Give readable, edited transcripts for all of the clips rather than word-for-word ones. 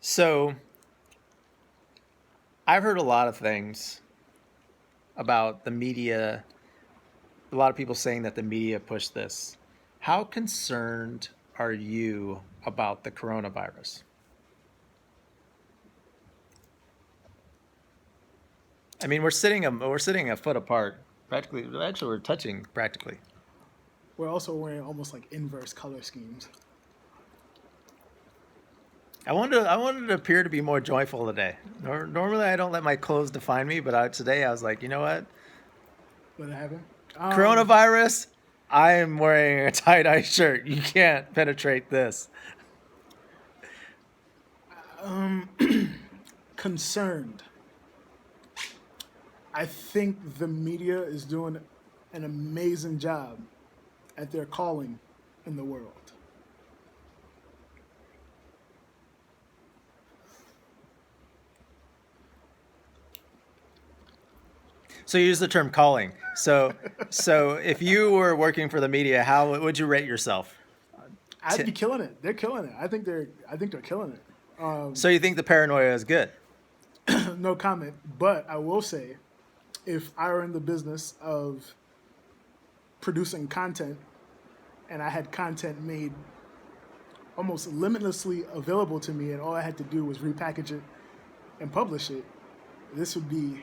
So I've heard a lot of things about the media, a lot of people saying that the media pushed this. How concerned are you about the coronavirus? I mean, we're sitting a foot apart, practically. Actually, we're touching practically. We're also wearing almost like inverse color schemes. I wanted to appear to be more joyful today. Normally, I don't let my clothes define me, but today I was like, you know what? What happened? Coronavirus. I am wearing a tie-dye shirt. You can't penetrate this. Concerned. I think the media is doing an amazing job at their calling in the world. So you use the term calling. So if you were working for the media, how would you rate yourself? I'd be killing it. They're killing it. I think they're killing it. So you think the paranoia is good? No comment. But I will say, if I were in the business of producing content and I had content made almost limitlessly available to me and all I had to do was repackage it and publish it, this would be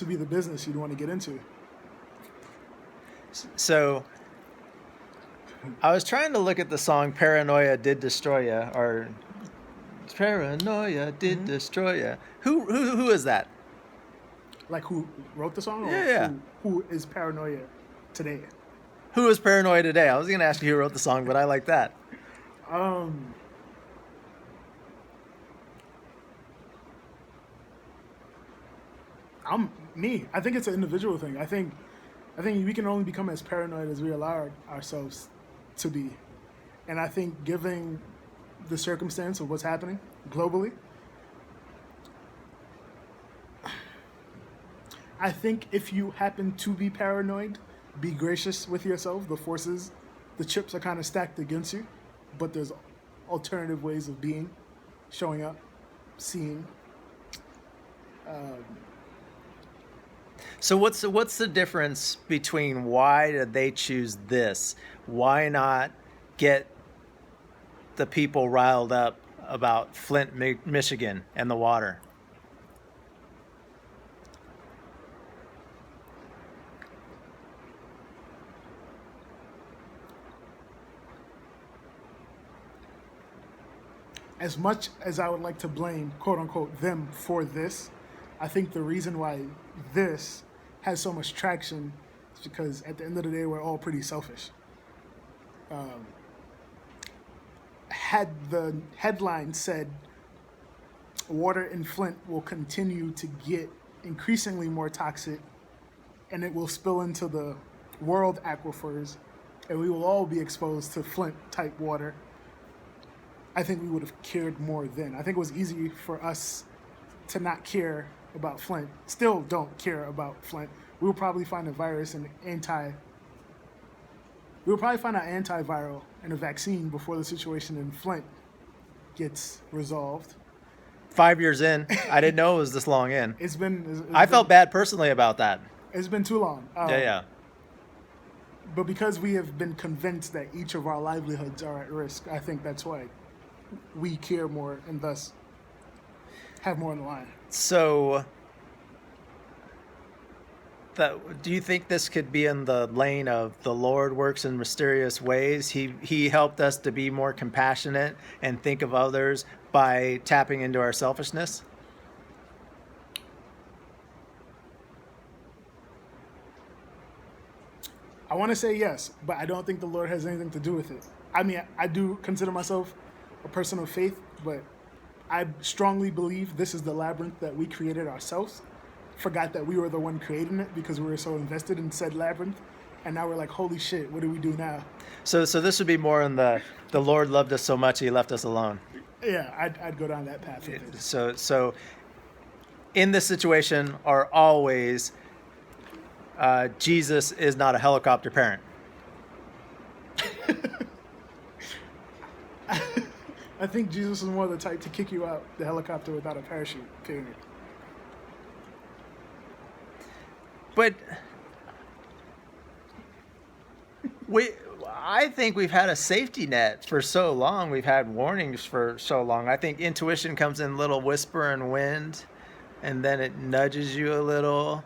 the business you'd want to get into. So I was trying to look at the song "Paranoia Did Destroy Ya" or "Paranoia Did Destroy Ya." Who is that? Like who wrote the song, or Yeah, yeah. who is paranoia today? Who is Paranoia today? I was going to ask you who wrote the song, but I like that. Um, I'm me. I think it's an individual thing. I think we can only become as paranoid as we allow ourselves to be, and I think given the circumstance of what's happening globally, I think if you happen to be paranoid, be gracious with yourself. The chips are kind of stacked against you, but there's alternative ways of being, showing up, seeing. So what's the difference between why did they choose this? Why not get the people riled up about Flint, Michigan, and the water? As much as I would like to blame, quote unquote, them for this, I think the reason why this has so much traction is because at the end of the day, we're all pretty selfish. Had the headline said water in Flint will continue to get increasingly more toxic and it will spill into the world aquifers and we will all be exposed to Flint type water, I think we would have cared more then. I think it was easy for us to not care about Flint. Still don't care about Flint. We will probably find a virus and we will probably find an antiviral and a vaccine before the situation in Flint gets resolved. 5 years in, I didn't know it was this long in. I It's felt bad personally about that. It's been too long. Yeah. But because we have been convinced that each of our livelihoods are at risk, I think that's why we care more and thus have more on the line. So, do you think this could be in the lane of the Lord works in mysterious ways? He helped us to be more compassionate and think of others by tapping into our selfishness? I want to say yes, but I don't think the Lord has anything to do with it. I mean, I do consider myself a person of faith, but I strongly believe this is the labyrinth that we created ourselves. Forgot that we were the one creating it because we were so invested in said labyrinth. And now we're like, holy shit, what do we do now? So this would be more in the Lord loved us so much he left us alone. Yeah, I'd go down that path with it. So in this situation are always Jesus is not a helicopter parent. I think Jesus is more the type to kick you out the helicopter without a parachute. Period. But I think we've had a safety net for so long. We've had warnings for so long. I think intuition comes in little whisper and wind, and then it nudges you a little,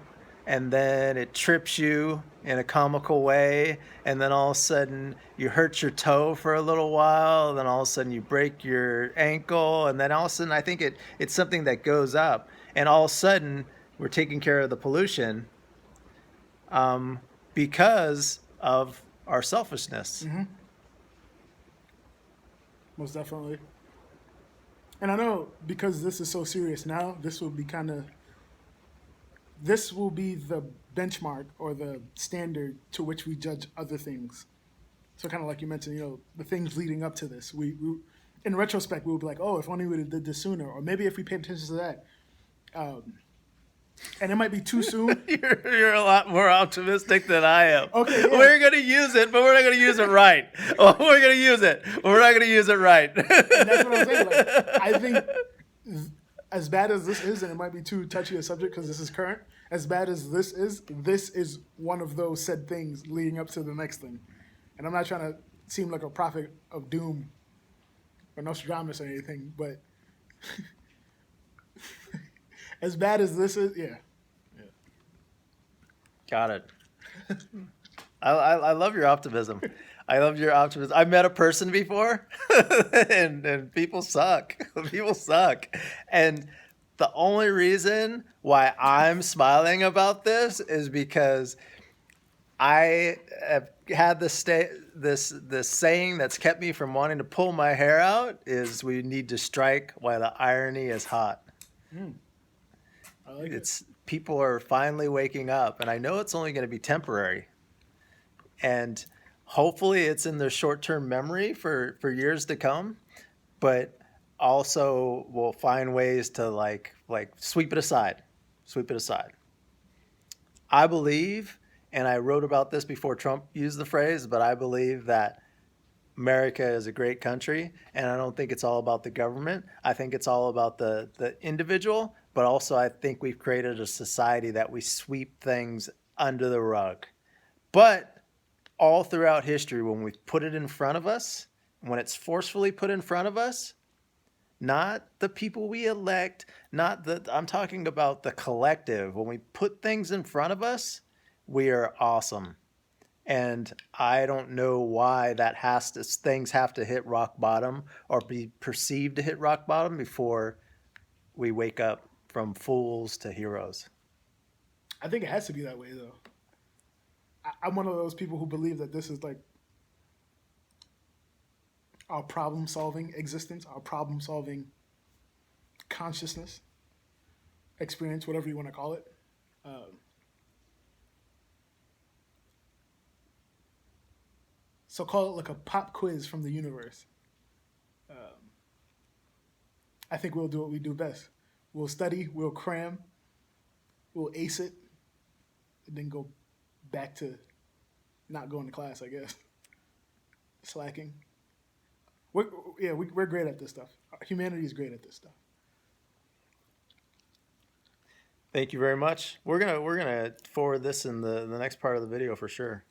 and then it trips you in a comical way, and then all of a sudden you hurt your toe for a little while, and then all of a sudden you break your ankle, and then all of a sudden I think it's something that goes up, and all of a sudden we're taking care of the pollution because of our selfishness. Mm-hmm. Most definitely. And I know because this is so serious now, this will be the benchmark or the standard to which we judge other things. So kind of like you mentioned, the things leading up to this. We in retrospect, we would be like, oh, if only we did this sooner, or maybe if we paid attention to that. And it might be too soon. You're a lot more optimistic than I am. Okay, yeah. We're going to use it, but we're not going to use it right. Oh, we're going to use it, but we're not going to use it right. And that's what I'm saying. Like, I think as bad as this is, and it might be too touchy a subject because this is current, as bad as this is one of those said things leading up to the next thing. And I'm not trying to seem like a prophet of doom or Nostradamus or anything, but as bad as this is, yeah. Got it. I love your optimism. I love your optimism. I've met a person before, and people suck. People suck. And the only reason why I'm smiling about this is because I have had this saying that's kept me from wanting to pull my hair out is we need to strike while the irony is hot. I like it. People are finally waking up, and I know it's only going to be temporary. And hopefully it's in their short-term memory for years to come, but also we'll find ways to like sweep it aside. Sweep it aside. I believe, and I wrote about this before Trump used the phrase, but I believe that America is a great country, and I don't think it's all about the government. I think it's all about the individual, but also I think we've created a society that we sweep things under the rug. But all throughout history, when we put it in front of us, when it's forcefully put in front of us, not the people we elect, I'm talking about the collective. When we put things in front of us, we are awesome. And I don't know why things have to hit rock bottom or be perceived to hit rock bottom before we wake up from fools to heroes. I think it has to be that way, though. I'm one of those people who believe that this is like our problem-solving existence, our problem-solving consciousness, experience, whatever you want to call it. So call it like a pop quiz from the universe. I think we'll do what we do best. We'll study, we'll cram, we'll ace it, and then go back to not going to class, I guess. Slacking. We're great at this stuff. Humanity is great at this stuff. Thank you very much. We're gonna forward this in the next part of the video for sure.